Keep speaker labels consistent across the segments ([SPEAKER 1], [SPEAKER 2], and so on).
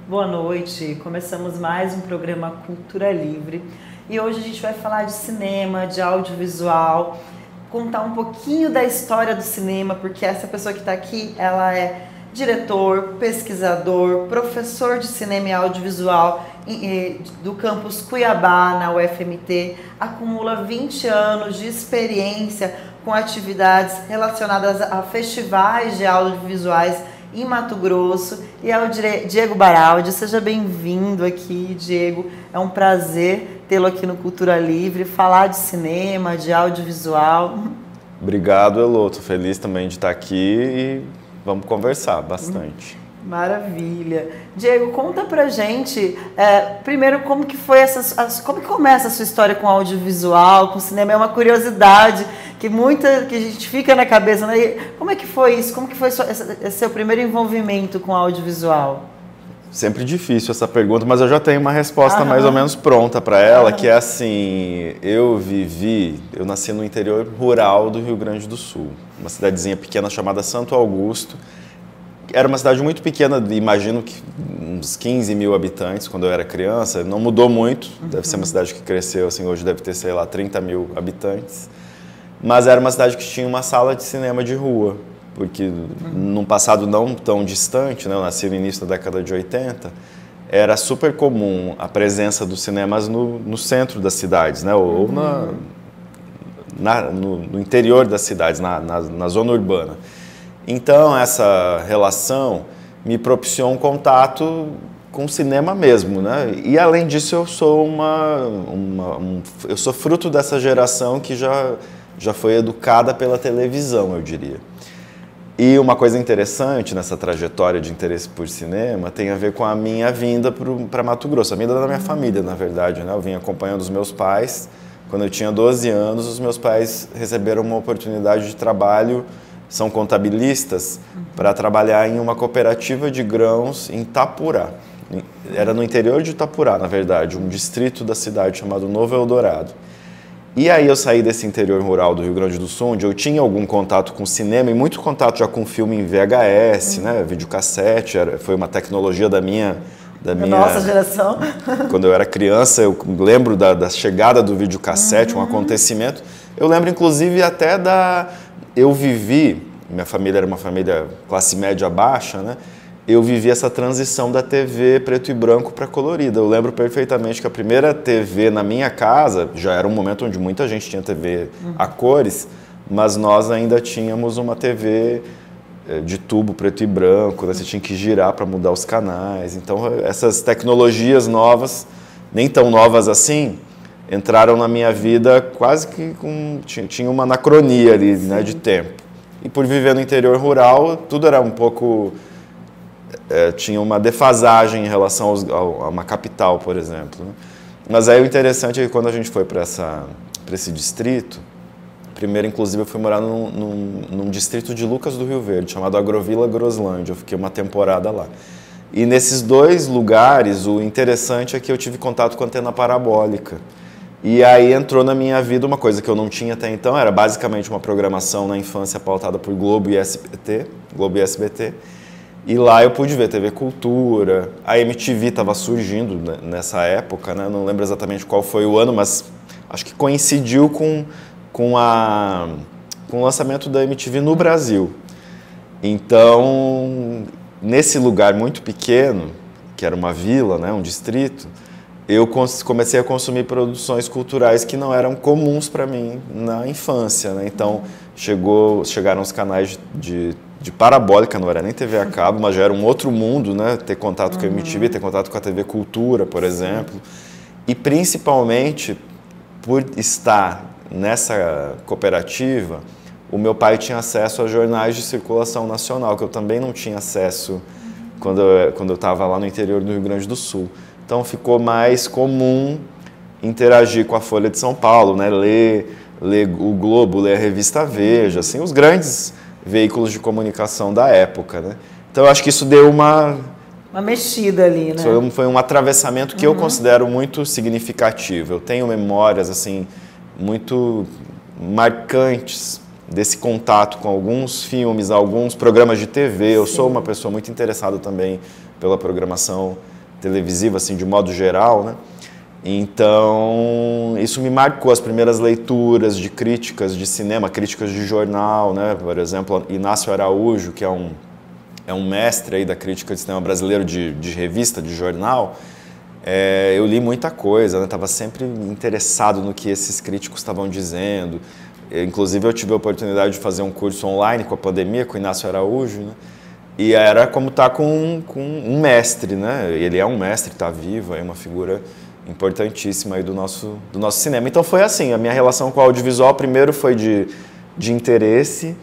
[SPEAKER 1] Boa noite. Começamos mais um programa Cultura Livre e hoje a gente vai falar de cinema, de audiovisual, contar um pouquinho da história do cinema, porque essa pessoa que está aqui, ela é diretor, pesquisador, professor de cinema e audiovisual do campus Cuiabá, na UFMT, acumula 20 anos de experiência com atividades relacionadas a festivais de audiovisuais em Mato Grosso, e é o Diego Baraldi. Seja bem-vindo aqui, Diego. É um prazer tê-lo aqui no Cultura Livre, falar de cinema, de audiovisual.
[SPEAKER 2] Obrigado, Elô. Estou feliz também de estar aqui e vamos conversar bastante.
[SPEAKER 1] Maravilha. Diego, conta pra gente, primeiro, como que foi como que começa a sua história com audiovisual, com cinema? É uma curiosidade que a gente fica na cabeça, né? Como é que foi isso? Como que foi esse seu primeiro envolvimento com audiovisual?
[SPEAKER 2] Sempre difícil essa pergunta, mas eu já tenho uma resposta mais ou menos pronta para ela, que é assim, eu nasci no interior rural do Rio Grande do Sul, uma cidadezinha pequena chamada Santo Augusto. Era uma cidade muito pequena, imagino que uns 15 mil habitantes quando eu era criança, não mudou muito, deve ser uma cidade que cresceu, assim, hoje deve ter, sei lá, 30 mil habitantes, mas era uma cidade que tinha uma sala de cinema de rua, porque num passado não tão distante, né, eu nasci no início da década de 80, era super comum a presença dos cinemas no centro das cidades, né, ou no interior das cidades, na zona urbana. Então, essa relação me propiciou um contato com o cinema mesmo, né? E, além disso, eu sou eu sou fruto dessa geração que já foi educada pela televisão, eu diria. E uma coisa interessante nessa trajetória de interesse por cinema tem a ver com a minha vinda para Mato Grosso, a vinda da minha família, na verdade, né? Eu vim acompanhando os meus pais. Quando eu tinha 12 anos, os meus pais receberam uma oportunidade de trabalho, são contabilistas, para trabalhar em uma cooperativa de grãos em Itapurá. Era no interior de Itapurá, na verdade, um distrito da cidade chamado Novo Eldorado. E aí eu saí desse interior rural do Rio Grande do Sul, onde eu tinha algum contato com cinema e muito contato já com filme em VHS, né, videocassete, foi uma tecnologia da
[SPEAKER 1] nossa geração.
[SPEAKER 2] Quando eu era criança, eu lembro da chegada do videocassete, um acontecimento. Eu lembro, inclusive, até eu vivi, minha família era uma família classe média baixa, né? Eu vivi essa transição da TV preto e branco para colorida. Eu lembro perfeitamente que a primeira TV na minha casa, já era um momento onde muita gente tinha TV a cores, mas nós ainda tínhamos uma TV de tubo preto e branco, né? Você tinha que girar para mudar os canais. Então, essas tecnologias novas, nem tão novas assim, entraram na minha vida quase que tinha uma anacronia ali, né, de tempo. E por viver no interior rural, tudo era um pouco... tinha uma defasagem em relação a uma capital, por exemplo, né? Mas aí o interessante é que quando a gente foi para esse distrito, primeiro, inclusive, eu fui morar num distrito de Lucas do Rio Verde, chamado Agrovila Groslândia. Eu fiquei uma temporada lá. E nesses dois lugares, o interessante é que eu tive contato com a antena parabólica. E aí entrou na minha vida uma coisa que eu não tinha até então, era basicamente uma programação na infância pautada por Globo e SBT. E lá eu pude ver TV Cultura, a MTV estava surgindo nessa época, né? Não lembro exatamente qual foi o ano, mas acho que coincidiu com o lançamento da MTV no Brasil. Então, nesse lugar muito pequeno, que era uma vila, né, um distrito, eu comecei a consumir produções culturais que não eram comuns para mim na infância, né? Então, chegaram os canais de parabólica, não era nem TV a cabo, mas já era um outro mundo, né? Ter contato com a MTV, ter contato com a TV Cultura, por exemplo. E, principalmente, por estar nessa cooperativa, o meu pai tinha acesso a jornais de circulação nacional, que eu também não tinha acesso quando eu estava lá no interior do Rio Grande do Sul. Então ficou mais comum interagir com a Folha de São Paulo, né? Ler o Globo, ler a revista Veja, assim, os grandes veículos de comunicação da época, né? Então eu acho que isso deu uma
[SPEAKER 1] mexida ali, né?
[SPEAKER 2] Foi um atravessamento que eu considero muito significativo. Eu tenho memórias assim muito marcantes desse contato com alguns filmes, alguns programas de TV. Eu sou uma pessoa muito interessada também pela programação televisiva, assim, de modo geral, né? Então, isso me marcou, as primeiras leituras de críticas de cinema, críticas de jornal, né? Por exemplo, Inácio Araújo, que é um mestre aí da crítica de cinema brasileiro de revista, de jornal. Eu li muita coisa, né? Estava sempre interessado no que esses críticos estavam dizendo. Inclusive, eu tive a oportunidade de fazer um curso online com a pandemia, com o Inácio Araújo, né? E era como estar com um mestre, né? Ele é um mestre, está vivo, é uma figura importantíssima aí do nosso cinema. Então foi assim, a minha relação com o audiovisual primeiro foi de interesse,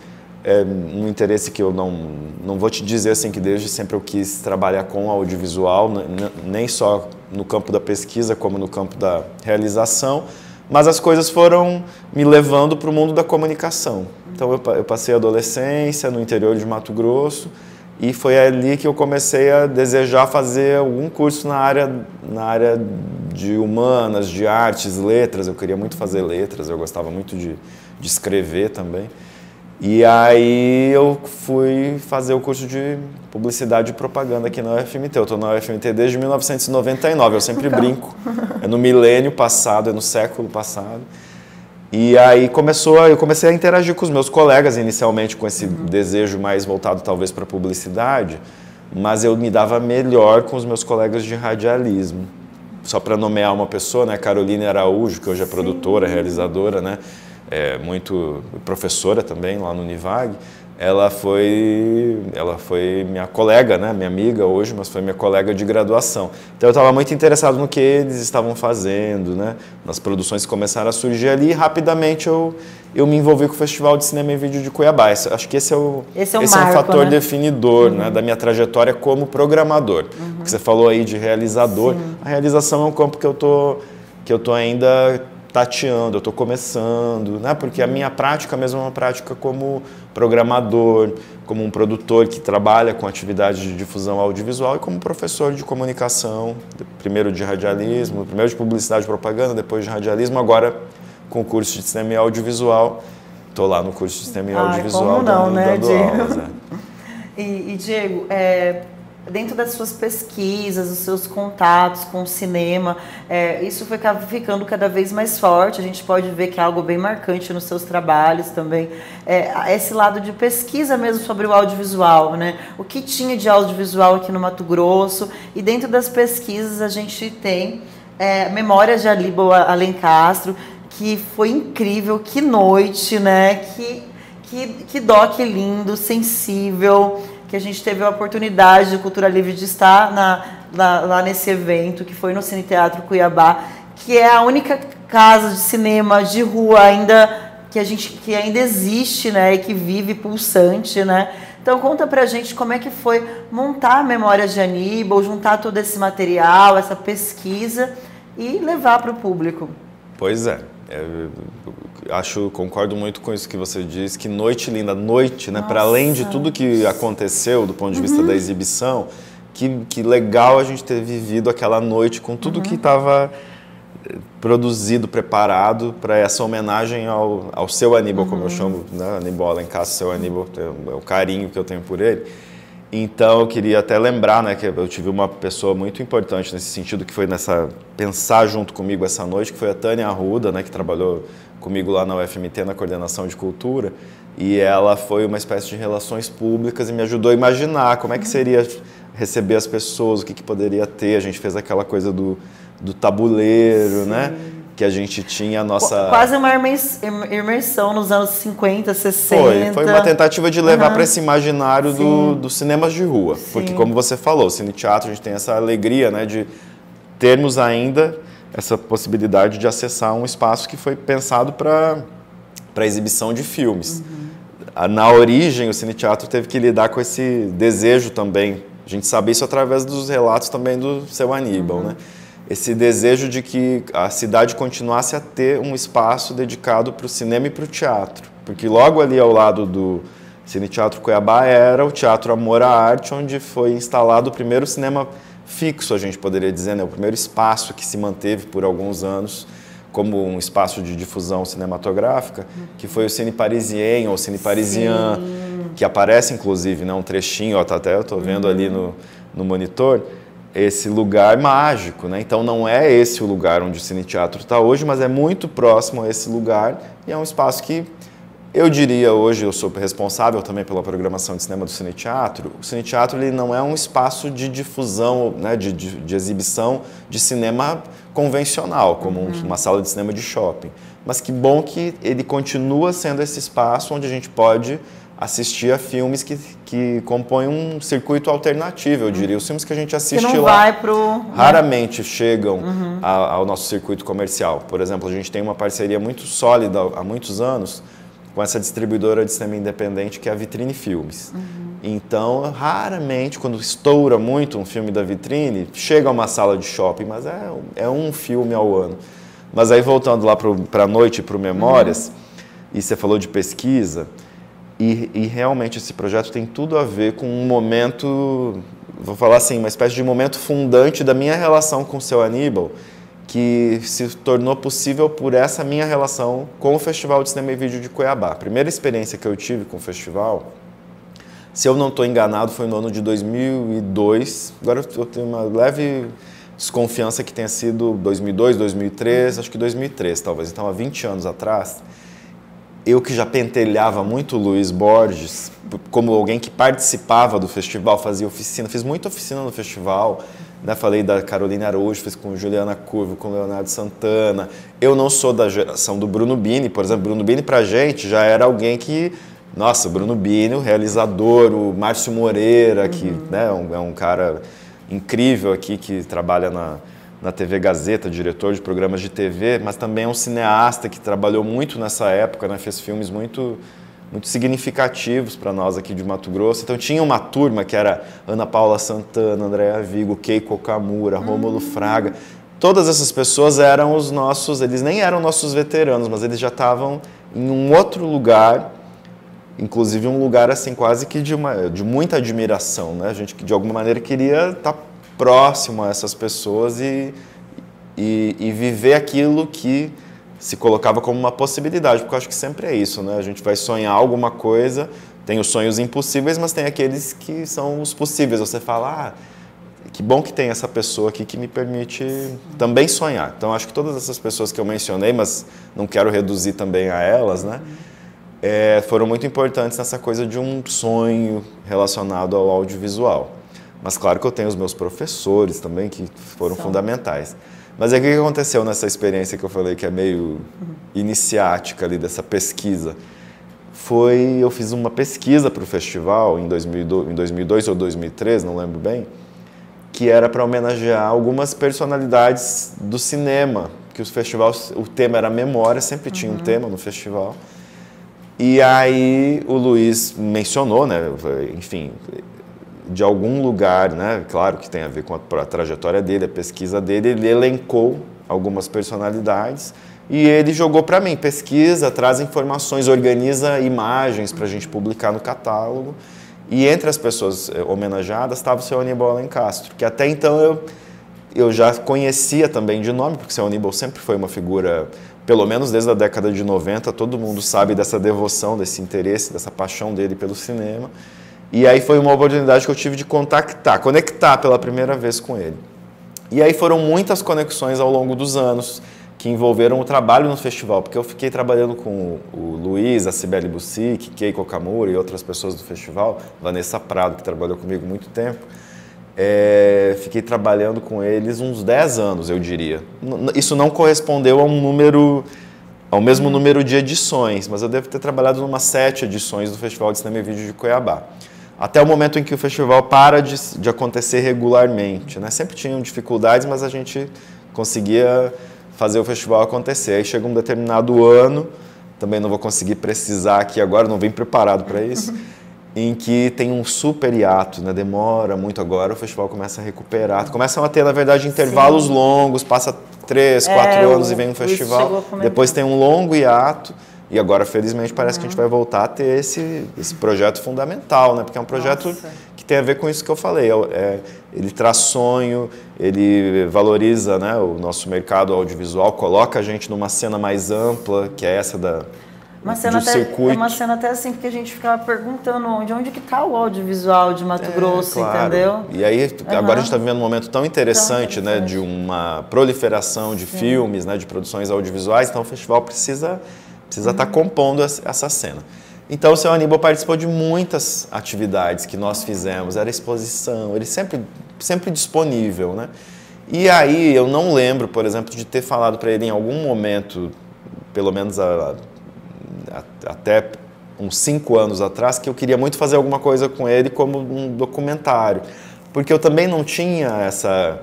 [SPEAKER 2] um interesse que eu não vou te dizer assim que desde sempre eu quis trabalhar com audiovisual, nem só no campo da pesquisa como no campo da realização, mas as coisas foram me levando para o mundo da comunicação. Então eu passei a adolescência no interior de Mato Grosso, e foi ali que eu comecei a desejar fazer algum curso na área de humanas, de artes, letras. Eu queria muito fazer letras, eu gostava muito de escrever também. E aí eu fui fazer o curso de publicidade e propaganda aqui na UFMT. Eu estou na UFMT desde 1999, eu sempre brinco. É no milênio passado, é no século passado. E aí eu comecei a interagir com os meus colegas, inicialmente com esse desejo mais voltado talvez para a publicidade, mas eu me dava melhor com os meus colegas de radialismo. Só para nomear uma pessoa, né, Caroline Araújo, que hoje é produtora, realizadora, né, muito professora também lá no Univag. Ela foi minha colega, né, minha amiga hoje, mas foi minha colega de graduação. Então eu estava muito interessado no que eles estavam fazendo, né, nas produções que começaram a surgir ali, e rapidamente eu me envolvi com o Festival de Cinema e Vídeo de Cuiabá. Acho que esse é um fator, né, definidor, né, da minha trajetória como programador. Porque você falou aí de realizador. Sim. A realização é um campo que eu tô ainda tateando, eu estou começando, né? Porque a minha prática mesmo é uma prática como programador, como um produtor que trabalha com atividade de difusão audiovisual e como professor de comunicação, primeiro de radialismo, primeiro de publicidade e propaganda, depois de radialismo, agora com o curso de cinema e audiovisual. Estou lá no curso de cinema e audiovisual.
[SPEAKER 1] Como não, né, Diego?
[SPEAKER 2] Aulas,
[SPEAKER 1] E Diego, dentro das suas pesquisas, dos seus contatos com o cinema, isso foi ficando cada vez mais forte. A gente pode ver que é algo bem marcante nos seus trabalhos também. Esse lado de pesquisa mesmo sobre o audiovisual, né? O que tinha de audiovisual aqui no Mato Grosso. E dentro das pesquisas a gente tem Memórias de Aníbal Alencastro, que foi incrível, que noite, né? Que doc lindo, sensível, que a gente teve a oportunidade de Cultura Livre de estar lá nesse evento, que foi no Cine Teatro Cuiabá, que é a única casa de cinema de rua que ainda existe, né, e que vive pulsante, né? Então conta pra gente como é que foi montar a Memórias de Aníbal, juntar todo esse material, essa pesquisa e levar para o público.
[SPEAKER 2] Pois é. Concordo muito com isso que você diz, que noite linda, noite, né? Para além de tudo que aconteceu do ponto de vista da exibição, que legal a gente ter vivido aquela noite com tudo que estava produzido, preparado para essa homenagem ao seu Aníbal, como eu chamo, né? Aníbal Alencastro, seu Aníbal, é o carinho que eu tenho por ele. Então eu queria até lembrar, né, que eu tive uma pessoa muito importante nesse sentido, que foi pensar junto comigo essa noite, que foi a Tânia Arruda, né, que trabalhou comigo lá na UFMT na coordenação de cultura, e ela foi uma espécie de relações públicas e me ajudou a imaginar como é que seria receber as pessoas, o que poderia ter. A gente fez aquela coisa do tabuleiro, né? Que a gente tinha a nossa...
[SPEAKER 1] Quase uma imersão nos anos 50, 60.
[SPEAKER 2] Foi uma tentativa de levar para esse imaginário dos cinemas de rua. Sim. Porque, como você falou, Cine Teatro, a gente tem essa alegria, né, de termos ainda essa possibilidade de acessar um espaço que foi pensado para exibição de filmes. Na origem, o Cine Teatro teve que lidar com esse desejo também. A gente sabe isso através dos relatos também do seu Aníbal, né? Esse desejo de que a cidade continuasse a ter um espaço dedicado para o cinema e para o teatro. Porque logo ali ao lado do Cine Teatro Cuiabá era o Teatro Amor à Arte, onde foi instalado o primeiro cinema fixo, a gente poderia dizer, né? O primeiro espaço que se manteve por alguns anos como um espaço de difusão cinematográfica, que foi o Cine Parisien ou Cine Parisien, que aparece inclusive, né, um trechinho, até eu estou vendo ali no monitor, esse lugar mágico, né? Então não é esse o lugar onde o Cine Teatro está hoje, mas é muito próximo a esse lugar e é um espaço que eu diria hoje, eu sou responsável também pela programação de cinema do Cine Teatro. O Cine Teatro ele não é um espaço de difusão, né, de exibição de cinema convencional, como uma sala de cinema de shopping. Mas que bom que ele continua sendo esse espaço onde a gente pode assistir a filmes que compõem um circuito alternativo, eu diria. Os filmes que a gente assiste
[SPEAKER 1] que não
[SPEAKER 2] lá
[SPEAKER 1] vai pro...
[SPEAKER 2] raramente chegam ao nosso circuito comercial. Por exemplo, a gente tem uma parceria muito sólida há muitos anos com essa distribuidora de cinema independente que é a Vitrine Filmes. Então, raramente, quando estoura muito um filme da Vitrine, chega a uma sala de shopping, mas é um filme ao ano. Mas aí, voltando lá para a noite, para o Memórias, e você falou de pesquisa, e realmente esse projeto tem tudo a ver com um momento, vou falar assim, uma espécie de momento fundante da minha relação com o Seu Aníbal, que se tornou possível por essa minha relação com o Festival de Cinema e Vídeo de Cuiabá. A primeira experiência que eu tive com o festival, se eu não estou enganado, foi no ano de 2002. Agora eu tenho uma leve desconfiança que tenha sido 2002, 2003, acho que 2003 talvez. Então, há 20 anos atrás, eu que já pentelhava muito o Luiz Borges, como alguém que participava do festival, fazia oficina, fiz muita oficina no festival, né? Falei da Carolina Araújo, fiz com Juliana Curvo, com Leonardo Santana. Eu não sou da geração do Bruno Bini, por exemplo. Bruno Bini, pra gente, já era alguém que... Nossa, Bruno Bini, o realizador, o Márcio Moreira, que né, é um cara incrível aqui, que trabalha na TV Gazeta, diretor de programas de TV, mas também é um cineasta que trabalhou muito nessa época, né? Fez filmes muito significativos para nós aqui de Mato Grosso. Então tinha uma turma que era Ana Paula Santana, Andréa Vigo, Keiko Okamura, Rômulo Fraga. Todas essas pessoas eram os nossos, eles nem eram nossos veteranos, mas eles já estavam em um outro lugar, inclusive um lugar assim quase que de muita admiração, né? A gente de alguma maneira queria estar próximo a essas pessoas e viver aquilo que se colocava como uma possibilidade, porque eu acho que sempre é isso, né? A gente vai sonhar alguma coisa, tem os sonhos impossíveis, mas tem aqueles que são os possíveis. Você fala, que bom que tem essa pessoa aqui que me permite também sonhar. Então, acho que todas essas pessoas que eu mencionei, mas não quero reduzir também a elas, né? Foram muito importantes nessa coisa de um sonho relacionado ao audiovisual. Mas claro que eu tenho os meus professores também, que foram fundamentais. Mas aí o que aconteceu nessa experiência que eu falei que é meio iniciática ali dessa pesquisa? Eu fiz uma pesquisa para o festival em 2002 ou 2003, não lembro bem, que era para homenagear algumas personalidades do cinema, que os festivais, o tema era memória, sempre tinha um tema no festival. E aí o Luiz mencionou, né, enfim, de algum lugar, né, claro que tem a ver com a trajetória dele, a pesquisa dele, ele elencou algumas personalidades e ele jogou para mim, pesquisa, traz informações, organiza imagens para a gente publicar no catálogo. E entre as pessoas homenageadas estava o Seu Aníbal Alencastro, que até então eu já conhecia também de nome, porque o Seu Aníbal sempre foi uma figura, pelo menos desde a década de 90, todo mundo sabe dessa devoção, desse interesse, dessa paixão dele pelo cinema. E aí foi uma oportunidade que eu tive de conectar pela primeira vez com ele. E aí foram muitas conexões ao longo dos anos que envolveram o trabalho no festival, porque eu fiquei trabalhando com o Luiz, a Cibele Bussic, Keiko Okamura e outras pessoas do festival, Vanessa Prado, que trabalhou comigo muito tempo. Fiquei trabalhando com eles uns 10 anos, eu diria. Isso não correspondeu ao mesmo número de edições, mas eu devo ter trabalhado em umas 7 edições do Festival de Cinema e Vídeo de Cuiabá. Até o momento em que o festival para de acontecer regularmente, né? Sempre tinham dificuldades, mas a gente conseguia fazer o festival acontecer. Aí chega um determinado ano, também não vou conseguir precisar aqui agora, não vim preparado para isso, em que tem um super hiato, né? Demora muito agora, o festival começa a recuperar. Começam a ter, na verdade, intervalos longos, passa 3, 4 anos e vem um festival, depois tem um longo hiato. E agora, felizmente, parece que a gente vai voltar a ter esse projeto fundamental, né? Porque é um projeto que tem a ver com isso que eu falei. Ele traz sonho, ele valoriza, né, o nosso mercado audiovisual, coloca a gente numa cena mais ampla, que é essa de circuito.
[SPEAKER 1] É uma cena até assim, porque a gente ficava perguntando onde que está o audiovisual de Mato Grosso,
[SPEAKER 2] claro.
[SPEAKER 1] Entendeu?
[SPEAKER 2] E aí, agora a gente está vivendo um momento tão interessante, né, de uma proliferação de filmes, né, de produções audiovisuais, então o festival precisa estar compondo essa cena. Então o seu Aníbal participou de muitas atividades que nós fizemos, era exposição, ele sempre disponível, né? E aí eu não lembro, por exemplo, de ter falado para ele em algum momento, pelo menos até uns 5 anos atrás, que eu queria muito fazer alguma coisa com ele como um documentário. Porque eu também não tinha essa...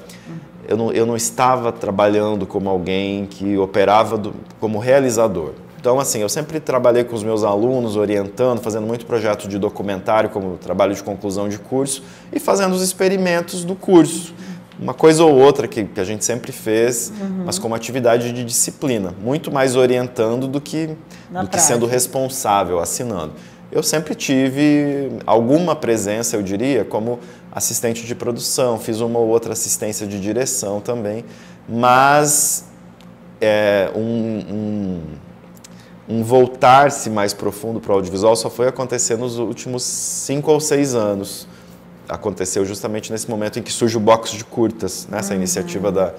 [SPEAKER 2] Eu não estava trabalhando como alguém que operava como realizador. Então, assim, eu sempre trabalhei com os meus alunos, orientando, fazendo muito projeto de documentário, como trabalho de conclusão de curso, e fazendo os experimentos do curso. Uma coisa ou outra que a gente sempre fez, mas como atividade de disciplina. Muito mais orientando do que sendo responsável, assinando. Eu sempre tive alguma presença, eu diria, como assistente de produção, fiz uma ou outra assistência de direção também, mas um voltar-se mais profundo para o audiovisual só foi acontecer nos últimos 5 ou 6 anos. Aconteceu justamente nesse momento em que surge o box de curtas, né? Essa iniciativa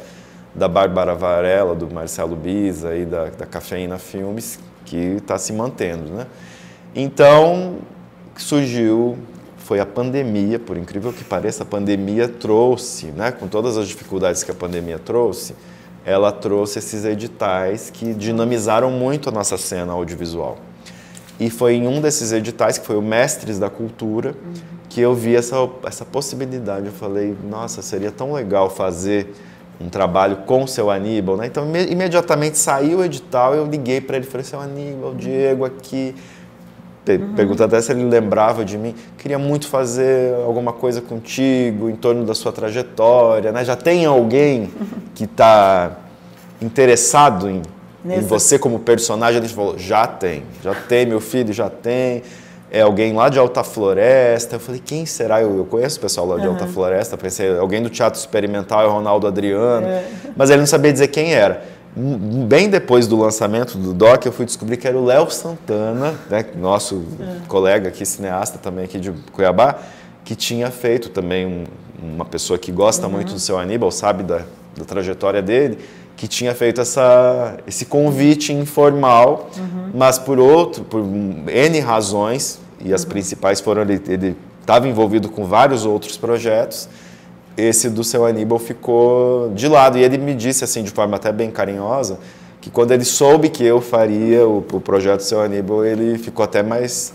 [SPEAKER 2] da Bárbara Varela, do Marcelo Biza e da Cafeína Filmes, que está se mantendo, né? Então, surgiu, foi a pandemia, por incrível que pareça, a pandemia trouxe, né? Com todas as dificuldades que a pandemia trouxe, ela trouxe esses editais que dinamizaram muito a nossa cena audiovisual. E foi em um desses editais, que foi o Mestres da Cultura, que eu vi essa possibilidade. Eu falei, nossa, seria tão legal fazer um trabalho com o seu Aníbal, né? Então, imediatamente saiu o edital, eu liguei para ele e falei, seu Aníbal, Diego aqui, perguntando até se ele lembrava de mim, queria muito fazer alguma coisa contigo, em torno da sua trajetória, né? Já tem alguém que está interessado em você como personagem? Ele falou, já tem, meu filho já tem, é alguém lá de Alta Floresta. Eu falei, quem será? Eu conheço o pessoal lá de Alta Floresta, pensei, alguém do Teatro Experimental, é o Ronaldo Adriano, mas ele não sabia dizer quem era. Bem depois do lançamento do doc, eu fui descobrir que era o Léo Santana, né, nosso colega aqui, cineasta também aqui de Cuiabá, que tinha feito também uma pessoa que gosta muito do seu Aníbal, sabe da trajetória dele, que tinha feito esse convite informal, mas por N razões, e as principais foram, ele estava envolvido com vários outros projetos, esse do seu Aníbal ficou de lado. E ele me disse, assim, de forma até bem carinhosa, que quando ele soube que eu faria o projeto do seu Aníbal, ele ficou até mais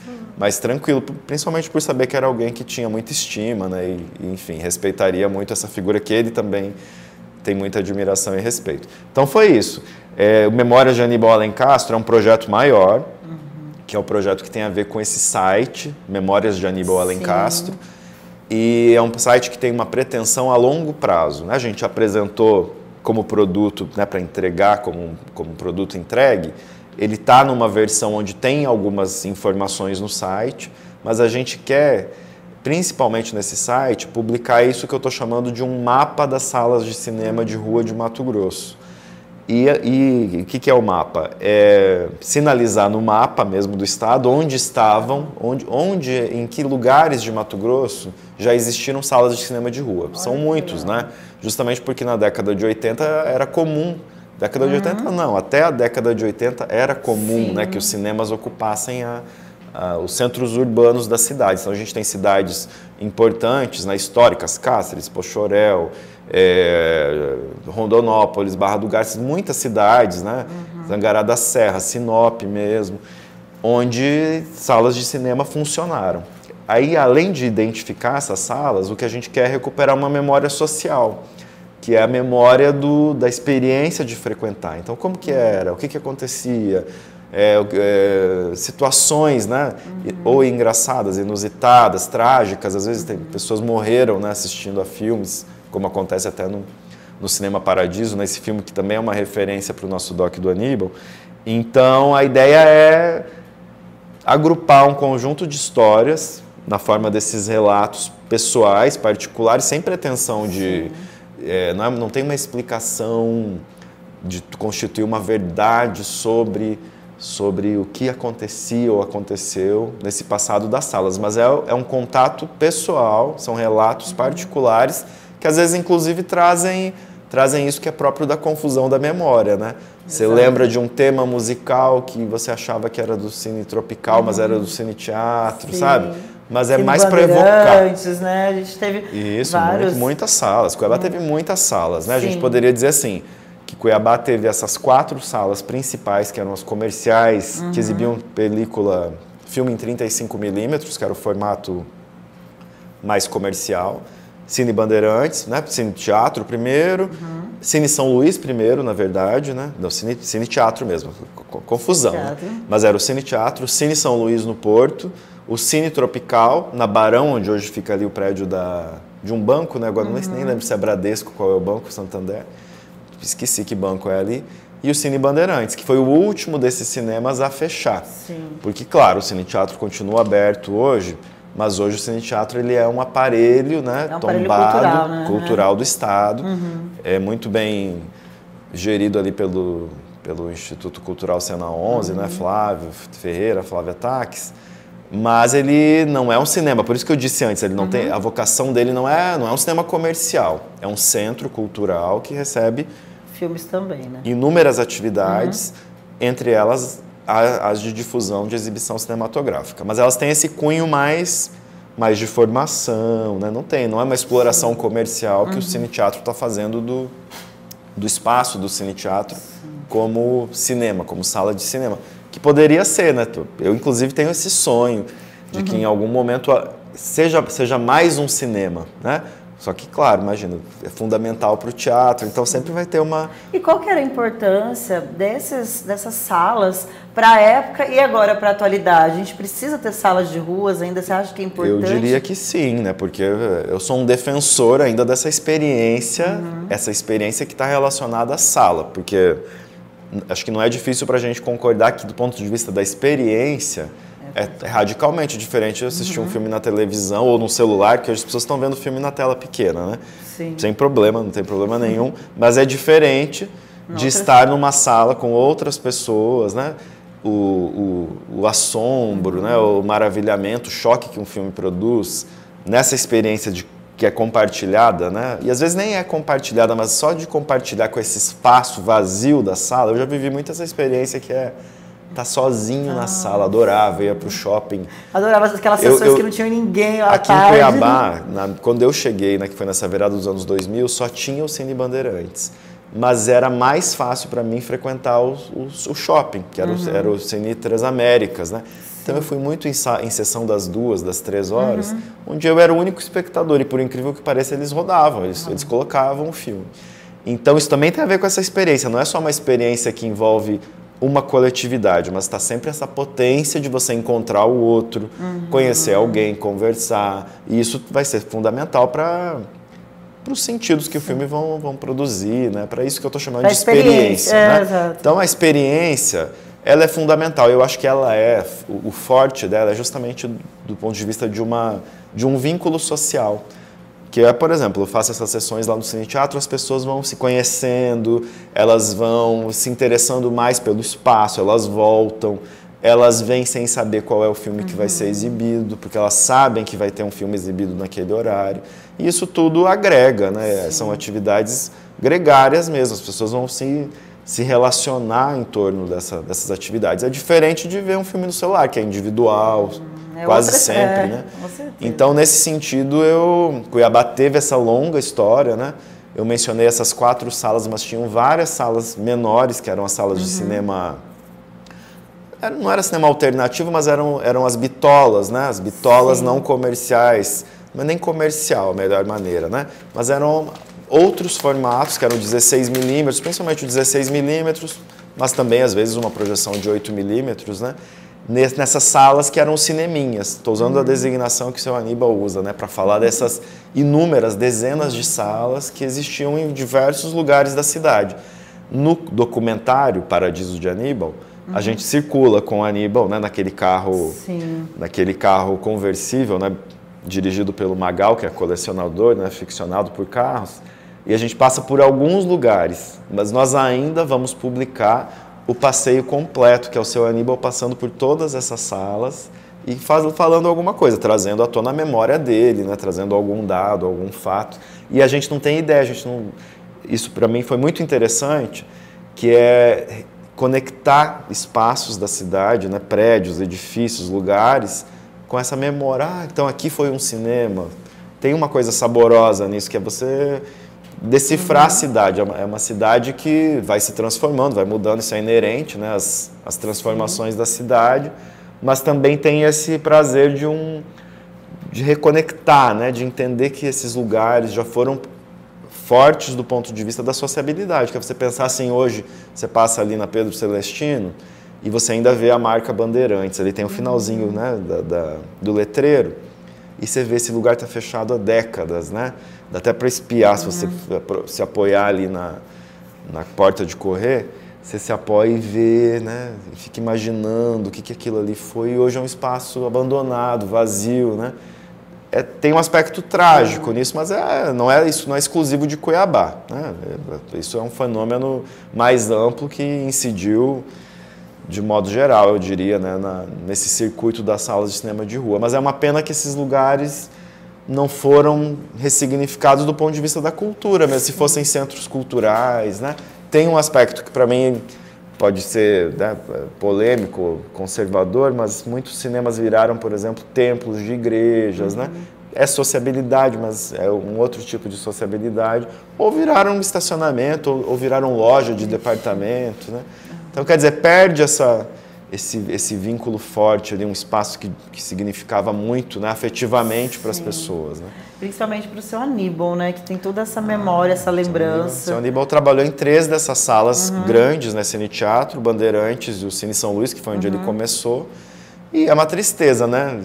[SPEAKER 2] tranquilo, principalmente por saber que era alguém que tinha muita estima, né? E enfim, respeitaria muito essa figura que ele também tem muita admiração e respeito. Então foi isso. O Memórias de Aníbal Alencastro é um projeto maior, que é um projeto que tem a ver com esse site, Memórias de Aníbal Alencastro. E é um site que tem uma pretensão a longo prazo, né? A gente apresentou como produto, né, para entregar como produto entregue. Ele está numa versão onde tem algumas informações no site, mas a gente quer, principalmente nesse site, publicar isso que eu estou chamando de um mapa das salas de cinema de rua de Mato Grosso. E o que é o mapa? É sinalizar no mapa mesmo do estado onde estavam, em que lugares de Mato Grosso já existiram salas de cinema de rua. São muitos, né? Justamente porque na década de 80 era comum. Década de 80 não, até a década de 80 era comum, né, que os cinemas ocupassem os centros urbanos da cidade. Então a gente tem cidades importantes, né, históricas, Cáceres, Pochorel, Rondonópolis, Barra do Garças, muitas cidades, né? Zangará da Serra, Sinop mesmo, onde salas de cinema funcionaram. Aí, além de identificar essas salas, o que a gente quer é recuperar uma memória social, que é a memória da experiência de frequentar. Então, como que era? O que acontecia? Situações, né? Ou engraçadas, inusitadas, trágicas. Às vezes pessoas morreram, né, assistindo a filmes, como acontece até no Cinema Paradiso, nesse filme que também é uma referência para o nosso doc do Aníbal. Então, a ideia é agrupar um conjunto de histórias na forma desses relatos pessoais, particulares, sem pretensão de... não tem uma explicação de constituir uma verdade sobre sobre o que acontecia ou aconteceu nesse passado das salas, mas é um contato pessoal, são relatos particulares que às vezes inclusive trazem isso que é próprio da confusão da memória, né? Você lembra de um tema musical que você achava que era do Cine Tropical, mas era do Cine Teatro, sabe? Mas é mais para evocar.
[SPEAKER 1] Né? A gente teve
[SPEAKER 2] muitas salas. Cuiabá teve muitas salas, né? A gente poderia dizer assim, que Cuiabá teve essas 4 salas principais, que eram as comerciais, que exibiam filme em 35mm, que era o formato mais comercial. Cine Bandeirantes, né? Cine Teatro primeiro, Cine São Luís primeiro, na verdade, né? Não, Cine Teatro mesmo, confusão. Né? Mas era o Cine Teatro, o Cine São Luís no Porto, o Cine Tropical, na Barão, onde hoje fica ali o prédio de um banco, né? Agora nem lembro se é Bradesco, qual é o banco, Santander. Esqueci que banco é ali. E o Cine Bandeirantes, que foi o último desses cinemas a fechar. Sim. Porque, claro, o Cine Teatro continua aberto hoje, mas hoje o Cine Teatro ele é um aparelho, né, tombado, cultural do Estado. É muito bem gerido ali pelo Instituto Cultural Sena 11, né, Flávio Ferreira, Flávia Taques. Mas ele não é um cinema, por isso que eu disse antes, ele não tem, a vocação dele não é um cinema comercial, é um centro cultural que recebe
[SPEAKER 1] filmes também, né?
[SPEAKER 2] Inúmeras atividades, entre elas as de difusão de exibição cinematográfica. Mas elas têm esse cunho mais de formação, né? Não é uma exploração comercial que o Cine Teatro está fazendo do espaço do Cine Teatro como cinema, como sala de cinema. Que poderia ser, né? Eu, inclusive, tenho esse sonho de que em algum momento seja mais um cinema, né? Só que, claro, imagina, é fundamental para o teatro, então sempre vai ter uma...
[SPEAKER 1] E qual que era a importância dessas salas para a época e agora para a atualidade? A gente precisa ter salas de ruas ainda? Você acha que é importante?
[SPEAKER 2] Eu diria que sim, né? Porque eu sou um defensor ainda dessa experiência, essa experiência que está relacionada à sala, porque acho que não é difícil para a gente concordar que, do ponto de vista da experiência... É radicalmente diferente de assistir um filme na televisão ou no celular, que hoje as pessoas estão vendo filme na tela pequena, né? Sim. Sem problema, não tem problema nenhum. Mas é diferente de estar numa sala com outras pessoas, né? O assombro, né? O maravilhamento, o choque que um filme produz, nessa experiência que é compartilhada, né? E às vezes nem é compartilhada, mas só de compartilhar com esse espaço vazio da sala. Eu já vivi muito essa experiência que é... Tá sozinho na sala, adorava, ia pro shopping.
[SPEAKER 1] Adorava aquelas sessões que não tinha ninguém à
[SPEAKER 2] aqui
[SPEAKER 1] tarde.
[SPEAKER 2] Em Cuiabá, quando eu cheguei, né, que foi nessa virada dos anos 2000, só tinha o Cine Bandeirantes. Mas era mais fácil para mim frequentar o shopping, que era o Cine Três Américas, né? Então eu fui muito em sessão das 2, das 3 horas, onde eu era o único espectador, e por incrível que pareça, eles rodavam, eles colocavam o filme. Então isso também tem a ver com essa experiência, não é só uma experiência que envolve uma coletividade, mas está sempre essa potência de você encontrar o outro, conhecer alguém, conversar, e isso vai ser fundamental para os sentidos que o filme vão produzir, né? Para isso que eu estou chamando de experiência. Né? Então a experiência, ela é fundamental, eu acho que ela o forte dela é justamente do ponto de vista de um vínculo social. Que é, por exemplo, eu faço essas sessões lá no Cine Teatro, as pessoas vão se conhecendo, elas vão se interessando mais pelo espaço, elas voltam, elas vêm sem saber qual é o filme que vai ser exibido, porque elas sabem que vai ter um filme exibido naquele horário. E isso tudo agrega, né? São atividades gregárias mesmo, as pessoas vão se relacionar em torno dessas atividades. É diferente de ver um filme no celular, que é individual, quase sempre, né? Então, nesse sentido, Cuiabá teve essa longa história, né? Eu mencionei essas 4 salas, mas tinham várias salas menores, que eram as salas de cinema... Não era cinema alternativo, mas eram as bitolas, né? As bitolas não comerciais, mas nem comercial, a melhor maneira, né? Mas eram outros formatos, que eram 16mm, principalmente o 16mm, mas também, às vezes, uma projeção de 8mm, né? Nessas salas que eram cineminhas. Estou usando a designação que o seu Aníbal usa, né, para falar dessas inúmeras dezenas de salas que existiam em diversos lugares da cidade. No documentário Paradiso de Aníbal, a gente circula com o Aníbal, né, naquele carro conversível, né, dirigido pelo Magal, que é colecionador, né, ficcionado por carros, e a gente passa por alguns lugares, mas nós ainda vamos publicar o passeio completo, que é o seu Aníbal passando por todas essas salas e falando alguma coisa, trazendo à tona a memória dele, né? Trazendo algum dado, algum fato. E a gente não tem ideia, isso para mim foi muito interessante, que é conectar espaços da cidade, né? Prédios, edifícios, lugares, com essa memória. Então aqui foi um cinema. Tem uma coisa saborosa nisso, que é você decifrar a cidade. É uma cidade que vai se transformando, vai mudando, isso é inerente, né? As transformações da cidade, mas também tem esse prazer de reconectar, né? De entender que esses lugares já foram fortes do ponto de vista da sociabilidade, que é você pensar assim, hoje você passa ali na Pedro Celestino e você ainda vê a marca Bandeirantes, ali tem o finalzinho, né? do letreiro, e você vê esse lugar está fechado há décadas, né? Dá até para espiar, se você se apoiar ali na porta de correr, você se apoia e vê, né? E fica imaginando o que aquilo ali foi, e hoje é um espaço abandonado, vazio, né? Tem um aspecto trágico nisso, mas isso não é exclusivo de Cuiabá, né? Isso é um fenômeno mais amplo que incidiu de modo geral, eu diria, né? Nesse circuito das salas de cinema de rua. Mas é uma pena que esses lugares não foram ressignificados do ponto de vista da cultura, mesmo se fossem centros culturais, né? Tem um aspecto que para mim pode ser, né, polêmico, conservador, mas muitos cinemas viraram, por exemplo, templos de igrejas, né? É sociabilidade, mas é um outro tipo de sociabilidade. Ou viraram um estacionamento, ou viraram loja de departamento, né? Então, quer dizer, perde esse vínculo forte ali, um espaço que significava muito, né, afetivamente para as pessoas, né?
[SPEAKER 1] Principalmente para o seu Aníbal, né, que tem toda essa memória, essa lembrança.
[SPEAKER 2] O seu Aníbal trabalhou em 3 dessas salas grandes, né, Cine Teatro, Bandeirantes e o Cine São Luís, que foi onde ele começou. E é uma tristeza, né?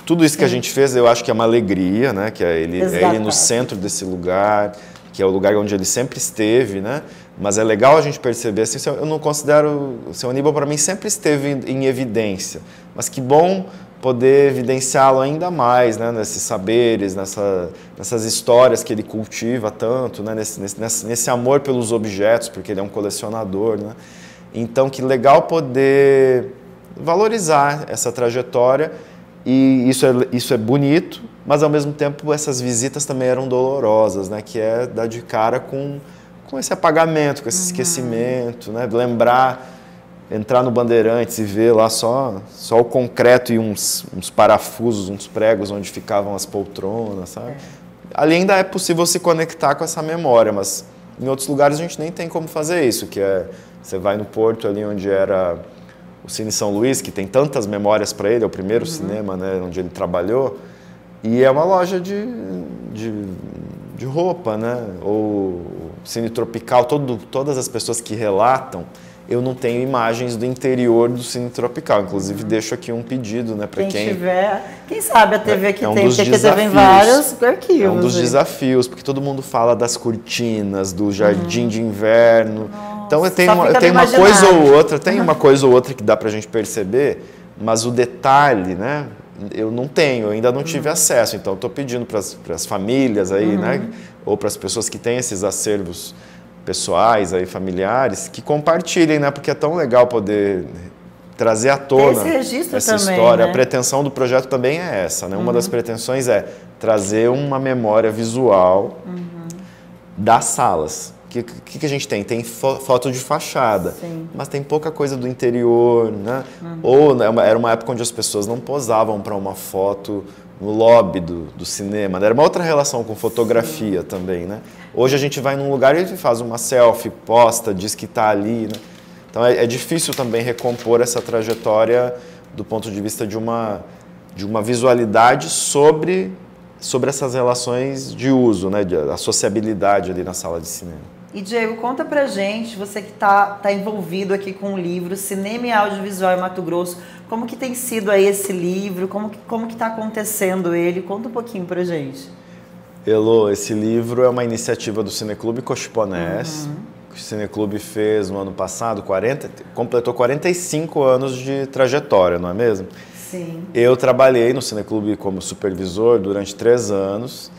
[SPEAKER 2] Tudo isso que a gente fez, eu acho que é uma alegria, né? Que é ele no centro desse lugar, que é o lugar onde ele sempre esteve, né? Mas é legal a gente perceber, assim, eu não considero, o seu Aníbal para mim sempre esteve em evidência, mas que bom poder evidenciá-lo ainda mais, né, nesses saberes, nessas histórias que ele cultiva tanto, né, nesse amor pelos objetos, porque ele é um colecionador, né? Então, que legal poder valorizar essa trajetória, e isso é bonito, mas ao mesmo tempo essas visitas também eram dolorosas, né, que é dar de cara com esse apagamento, com esse esquecimento, né, entrar no Bandeirantes e ver lá só o concreto e uns parafusos, uns pregos onde ficavam as poltronas, sabe? Ali ainda é possível se conectar com essa memória, mas em outros lugares a gente nem tem como fazer isso, que é, você vai no Porto ali onde era o Cine São Luís, que tem tantas memórias para ele, é o primeiro cinema, né, onde ele trabalhou, e é uma loja de roupa, né? Ou Cine Tropical, todas as pessoas que relatam, eu não tenho imagens do interior do Cine Tropical. Inclusive, deixo aqui um pedido, né, para quem
[SPEAKER 1] tiver. Quem sabe a TV aqui
[SPEAKER 2] tem,
[SPEAKER 1] porque a TV em vários arquivos.
[SPEAKER 2] É um dos desafios, porque todo mundo fala das cortinas, do jardim de inverno. Nossa, então, tem uma coisa ou outra, uma coisa ou outra que dá para a gente perceber, mas o detalhe, né, eu não tenho, eu ainda não tive acesso. Então, estou pedindo para as famílias aí, né, ou para as pessoas que têm esses acervos pessoais, aí, familiares, que compartilhem, né? Porque é tão legal poder trazer à tona essa
[SPEAKER 1] também,
[SPEAKER 2] história.
[SPEAKER 1] Né?
[SPEAKER 2] A pretensão do projeto também é essa, né? Uma das pretensões é trazer uma memória visual das salas. O que a gente tem? Tem foto de fachada, mas tem pouca coisa do interior, né? Ou era uma época onde as pessoas não posavam para uma foto no lobby do cinema, né? Era uma outra relação com fotografia também, né? Hoje a gente vai num lugar e faz uma selfie, posta, diz que está ali, né? Então é difícil também recompor essa trajetória do ponto de vista de uma visualidade sobre essas relações de uso, né? A sociabilidade ali na sala de cinema.
[SPEAKER 1] E Diego, conta pra gente, você que tá envolvido aqui com o livro Cinema e Audiovisual em Mato Grosso, como que tem sido aí esse livro, como que tá acontecendo ele? Conta um pouquinho pra gente.
[SPEAKER 2] Elô, esse livro é uma iniciativa do Cineclube Cochiponés. O Cineclube fez no ano passado, completou 45 anos de trajetória, não é mesmo?
[SPEAKER 1] Sim.
[SPEAKER 2] Eu trabalhei no Cineclube como supervisor durante 3 anos.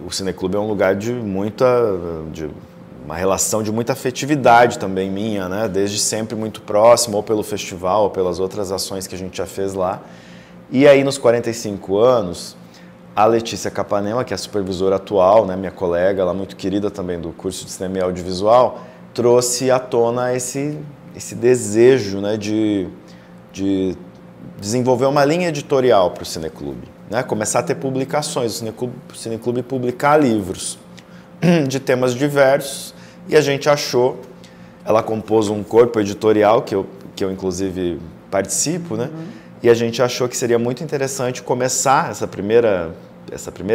[SPEAKER 2] O Cineclube é um lugar de uma relação de muita afetividade também minha, né? Desde sempre muito próximo, ou pelo festival, ou pelas outras ações que a gente já fez lá. E aí, nos 45 anos, a Letícia Capanema, que é a supervisora atual, né, minha colega, ela muito querida também do curso de Cinema e Audiovisual, trouxe à tona esse desejo, né, de desenvolver uma linha editorial para o Cineclube, né? Começar a ter publicações, o Cineclube publicar livros de temas diversos, e a gente achou, ela compôs um corpo editorial que eu inclusive participo, né? E a gente achou que seria muito interessante começar essa primeira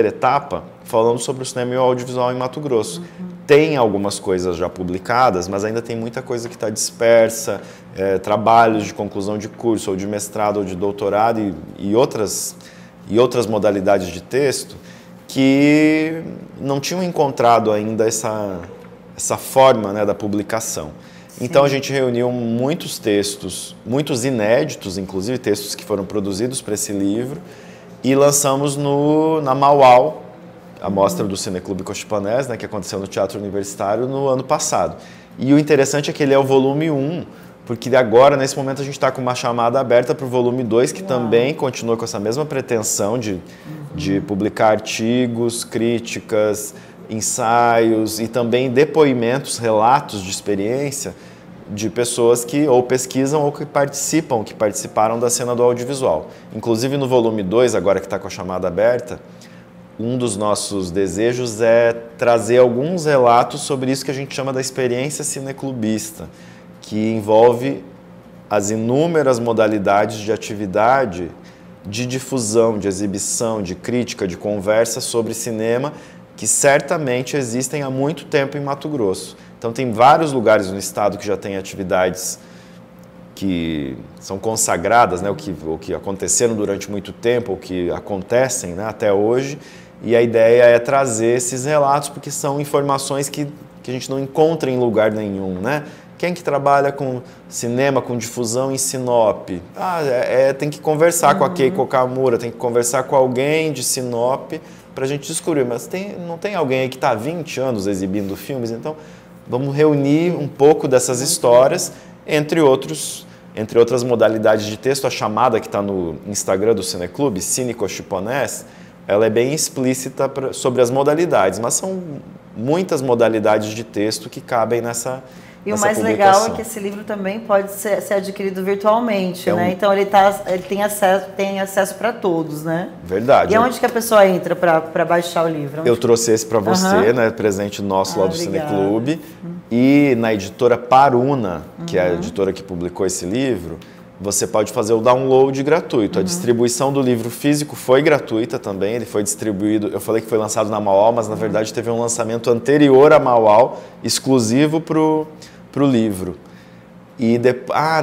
[SPEAKER 2] etapa falando sobre o cinema e o audiovisual em Mato Grosso. Tem algumas coisas já publicadas, mas ainda tem muita coisa que está dispersa, trabalhos de conclusão de curso, ou de mestrado, ou de doutorado e outras modalidades de texto que não tinham encontrado ainda essa forma, né, da publicação. Sim. Então a gente reuniu muitos textos, muitos inéditos, inclusive textos que foram produzidos para esse livro, e lançamos na Mauau, a mostra do Cineclube Cochipanés, né, que aconteceu no Teatro Universitário no ano passado. E o interessante é que ele é o volume 1, porque agora, nesse momento, a gente está com uma chamada aberta para o volume 2, que também continua com essa mesma pretensão de publicar artigos, críticas, ensaios e também depoimentos, relatos de experiência de pessoas que ou pesquisam ou que participaram da cena do audiovisual. Inclusive, no volume 2, agora que está com a chamada aberta, um dos nossos desejos é trazer alguns relatos sobre isso que a gente chama da experiência cineclubista, que envolve as inúmeras modalidades de atividade, de difusão, de exibição, de crítica, de conversa sobre cinema, que certamente existem há muito tempo em Mato Grosso. Então tem vários lugares no estado que já têm atividades que são consagradas, né, ou que aconteceram durante muito tempo, ou que acontecem, né, até hoje, e a ideia é trazer esses relatos, porque são informações que a gente não encontra em lugar nenhum, né? Quem que trabalha com cinema, com difusão em Sinop? Tem que conversar com a Keiko Okamura, tem que conversar com alguém de Sinop para a gente descobrir. Mas não tem alguém aí que está há 20 anos exibindo filmes? Então, vamos reunir um pouco dessas histórias, entre outras modalidades de texto. A chamada que está no Instagram do Cineclube, Cine Cochipanés, ela é bem explícita sobre as modalidades, mas são muitas modalidades de texto que cabem nessa
[SPEAKER 1] E o mais legal é que esse livro também pode ser adquirido virtualmente, né? Então ele tem acesso para todos, né?
[SPEAKER 2] Verdade.
[SPEAKER 1] E onde que a pessoa entra para baixar o livro?
[SPEAKER 2] Eu trouxe esse para você, né? Presente nosso lá do Cineclube. E na editora Paruna, que é a editora que publicou esse livro, você pode fazer o download gratuito. A distribuição do livro físico foi gratuita também, ele foi distribuído, eu falei que foi lançado na Mauau, mas na verdade teve um lançamento anterior à Mauau, exclusivo para o livro. E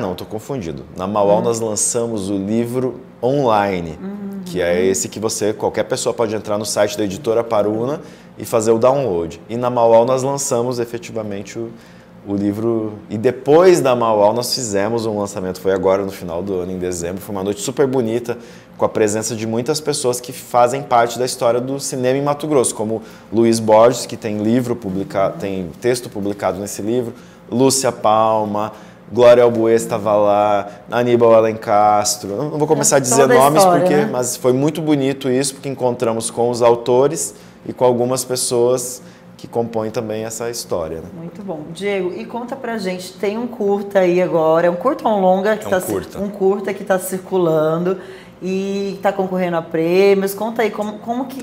[SPEAKER 2] não, estou confundido. Na Mauau nós lançamos o livro online, que é esse que qualquer pessoa pode entrar no site da editora Paruna e fazer o download. E na Mauau nós lançamos efetivamente o livro, e depois da Mauau nós fizemos um lançamento, foi agora no final do ano, em dezembro, foi uma noite super bonita, com a presença de muitas pessoas que fazem parte da história do cinema em Mato Grosso, como Luiz Borges, que tem tem texto publicado nesse livro, Lúcia Palma, Glória Albuez estava lá, Aníbal Alencastro, não vou começar a dizer nomes,
[SPEAKER 1] história,
[SPEAKER 2] mas foi muito bonito isso, porque encontramos com os autores e com algumas pessoas que compõem também essa história. Né?
[SPEAKER 1] Muito bom. Diego, e conta pra gente, tem um curta aí agora, é um curta ou um longa? Um curta que está circulando e está concorrendo a prêmios. Conta aí, como que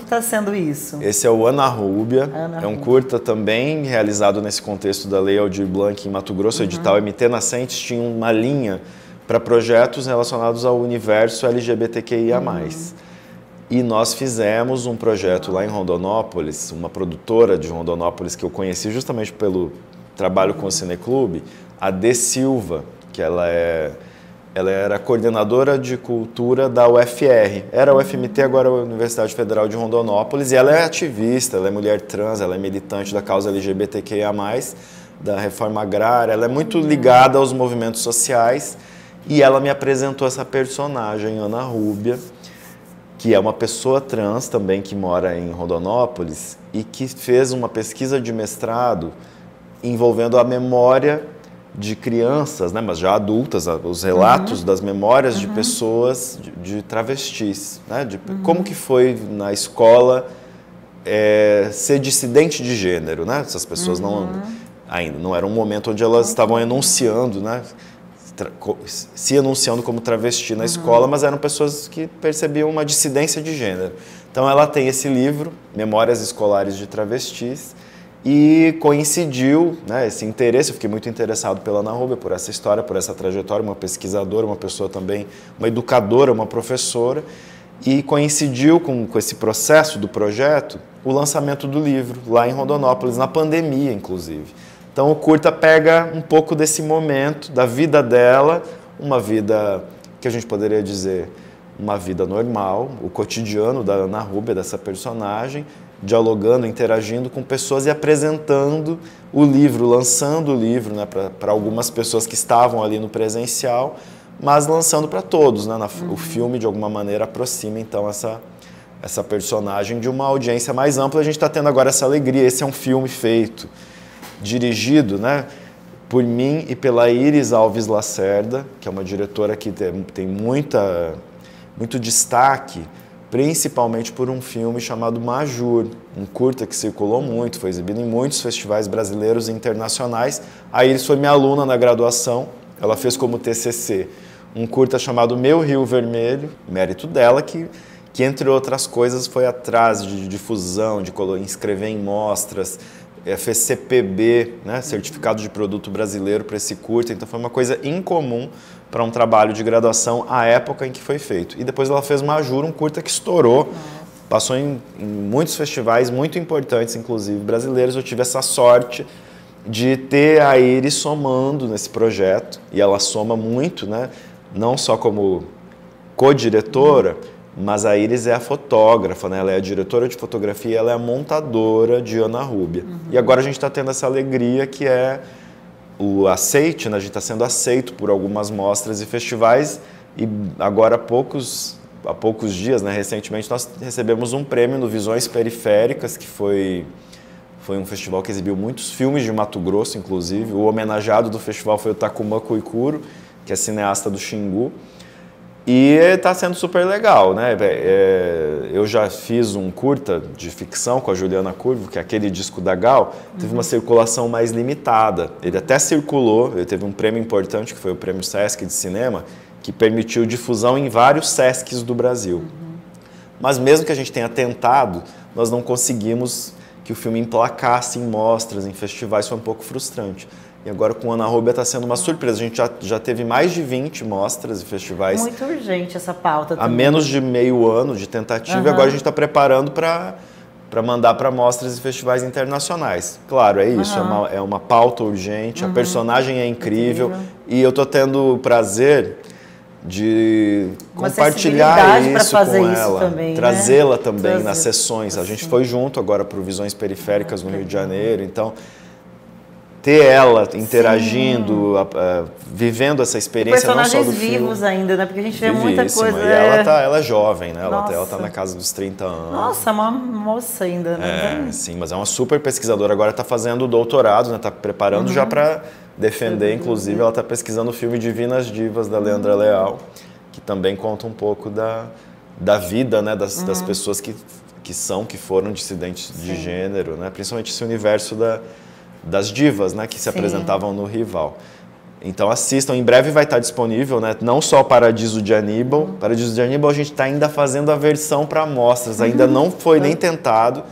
[SPEAKER 1] está sendo isso?
[SPEAKER 2] Esse é o Ana Rúbia, é um curta também realizado nesse contexto da Lei Aldir Blanc em Mato Grosso, o edital MT Nascentes tinha uma linha para projetos relacionados ao universo LGBTQIA+. E nós fizemos um projeto lá em Rondonópolis, uma produtora de Rondonópolis que eu conheci justamente pelo trabalho com o Cineclube, a D. Silva, que ela era coordenadora de cultura da UFR. Era a UFMT, agora a Universidade Federal de Rondonópolis, e ela é ativista, ela é mulher trans, ela é militante da causa LGBTQIA+, da reforma agrária, ela é muito ligada aos movimentos sociais, e ela me apresentou essa personagem, Ana Rúbia, que é uma pessoa trans também que mora em Rondonópolis e que fez uma pesquisa de mestrado envolvendo a memória de crianças, né, mas já adultas, os relatos das memórias de pessoas de travestis, né, de como que foi na escola ser dissidente de gênero, né? Essas pessoas ainda não era um momento onde elas estavam enunciando, né, se enunciando como travesti na escola, mas eram pessoas que percebiam uma dissidência de gênero. Então ela tem esse livro, Memórias Escolares de Travestis, e coincidiu, né, esse interesse. Eu fiquei muito interessado pela Ana Rubia, por essa história, por essa trajetória, uma pesquisadora, uma pessoa também, uma educadora, uma professora, e coincidiu com esse processo do projeto o lançamento do livro, lá em Rondonópolis, na pandemia, inclusive. Então o curta pega um pouco desse momento, da vida dela, uma vida que a gente poderia dizer, uma vida normal, o cotidiano da Ana Rubia, dessa personagem, dialogando, interagindo com pessoas e apresentando o livro, lançando o livro, né, para algumas pessoas que estavam ali no presencial, mas lançando para todos, né, o filme de alguma maneira aproxima então essa personagem de uma audiência mais ampla. A gente está tendo agora essa alegria. Esse é um filme feito, dirigido, né, por mim e pela Iris Alves Lacerda, que é uma diretora que tem muito destaque, principalmente por um filme chamado Majur, um curta que circulou muito, foi exibido em muitos festivais brasileiros e internacionais. A Iris foi minha aluna na graduação, ela fez como TCC um curta chamado Meu Rio Vermelho, mérito dela, que entre outras coisas foi atrás de difusão, de inscrever em mostras, fez CPB, né, Certificado de Produto Brasileiro, para esse curta. Então foi uma coisa incomum para um trabalho de graduação à época em que foi feito. E depois ela fez Majur, um curta que estourou, passou em muitos festivais muito importantes, inclusive brasileiros. Eu tive essa sorte de ter a Iris somando nesse projeto, e ela soma muito, né, não só como co-diretora, mas a Iris é a fotógrafa, né? Ela é a diretora de fotografia e ela é a montadora de Ana Rubia. E agora a gente está tendo essa alegria que é o aceite, né? A gente está sendo aceito por algumas mostras e festivais, e agora há poucos dias, né, recentemente, nós recebemos um prêmio no Visões Periféricas, que foi um festival que exibiu muitos filmes de Mato Grosso, inclusive. O homenageado do festival foi o Takuma Koikuro, que é cineasta do Xingu. E está sendo super legal, né? Eu já fiz um curta de ficção com a Juliana Curvo, que é aquele disco da Gal, teve uma circulação mais limitada. Ele até circulou, ele teve um prêmio importante, que foi o Prêmio Sesc de Cinema, que permitiu difusão em vários Sescs do Brasil. Mas mesmo que a gente tenha tentado, nós não conseguimos que o filme emplacasse em mostras, em festivais, foi um pouco frustrante. E agora com Ana Rubia está sendo uma surpresa. A gente já teve mais de 20 mostras e festivais.
[SPEAKER 1] Muito urgente essa pauta também.
[SPEAKER 2] Há menos de meio ano de tentativa, e agora a gente está preparando para mandar para mostras e festivais internacionais. Claro, é isso, é uma pauta urgente, a personagem é incrível, e eu estou tendo o prazer de compartilhar isso com ela, também, trazê-la também nas sessões. A gente foi junto agora para o Visões Periféricas no Rio de Janeiro, então ter ela interagindo, vivendo essa experiência não só do filme.
[SPEAKER 1] Personagens vivos ainda, né? Porque a gente vê muita coisa.
[SPEAKER 2] E ela é jovem, né? Ela tá na casa dos 30 anos.
[SPEAKER 1] Nossa, é uma moça ainda, né?
[SPEAKER 2] Sim, mas é uma super pesquisadora. Agora está fazendo o doutorado, né? Está preparando já para defender, inclusive. Ela está pesquisando o filme Divinas Divas, da Leandra Leal, que também conta um pouco da vida, né? Das pessoas que foram dissidentes de gênero, né? Principalmente esse universo das divas, né, que se apresentavam no Rival. Então assistam, em breve vai estar disponível, né, não só o Paradiso de Aníbal. Paradiso de Aníbal a gente está ainda fazendo a versão para amostras, ainda não foi nem tentado,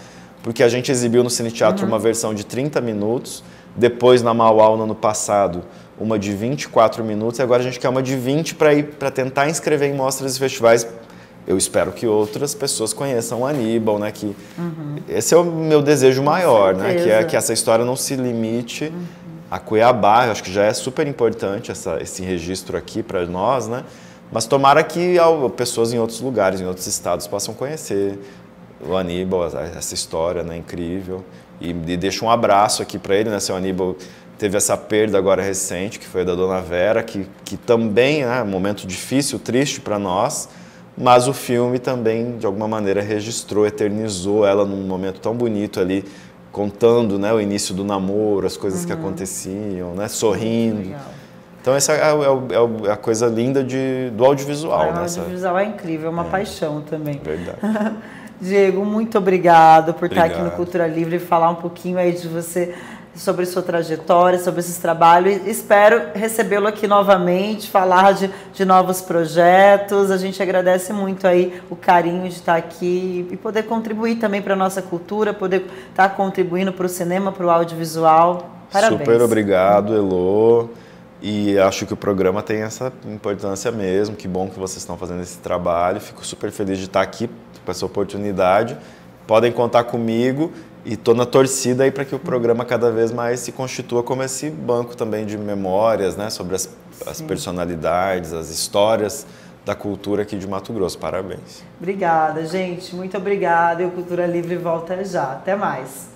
[SPEAKER 2] porque a gente exibiu no Cine Teatro uma versão de 30 minutos, depois na Mauá no ano passado uma de 24 minutos, e agora a gente quer uma de 20 para tentar inscrever em mostras e festivais. Eu espero que outras pessoas conheçam o Aníbal, né? Que esse é o meu desejo maior, né? Que é que essa história não se limite a Cuiabá. Eu acho que já é super importante esse registro aqui para nós, né? Mas tomara que pessoas em outros lugares, em outros estados, possam conhecer o Aníbal, essa história, né? Incrível. E deixo um abraço aqui para ele, né? Seu Aníbal teve essa perda agora recente, que foi a da Dona Vera, que também é um momento difícil, triste para nós, mas o filme também, de alguma maneira, registrou, eternizou ela num momento tão bonito ali, contando, né, o início do namoro, as coisas que aconteciam, né, sorrindo.
[SPEAKER 1] Legal.
[SPEAKER 2] Então essa é a coisa linda do audiovisual.
[SPEAKER 1] O audiovisual é incrível, é uma paixão também.
[SPEAKER 2] Verdade.
[SPEAKER 1] Diego, muito obrigado por estar aqui no
[SPEAKER 2] Obrigado.
[SPEAKER 1] Cultura Livre e falar um pouquinho aí de você, sobre sua trajetória, sobre esses trabalhos. Espero recebê-lo aqui novamente, falar de novos projetos. A gente agradece muito aí o carinho de estar aqui e poder contribuir também para a nossa cultura, poder estar contribuindo para o cinema, para o audiovisual. Parabéns.
[SPEAKER 2] Super obrigado, Elô. E acho que o programa tem essa importância mesmo. Que bom que vocês estão fazendo esse trabalho. Fico super feliz de estar aqui com essa oportunidade. Podem contar comigo e estou na torcida aí para que o programa cada vez mais se constitua como esse banco também de memórias, né, sobre as personalidades, as histórias da cultura aqui de Mato Grosso. Parabéns.
[SPEAKER 1] Obrigada, gente. Muito obrigada. E o Cultura Livre volta já. Até mais.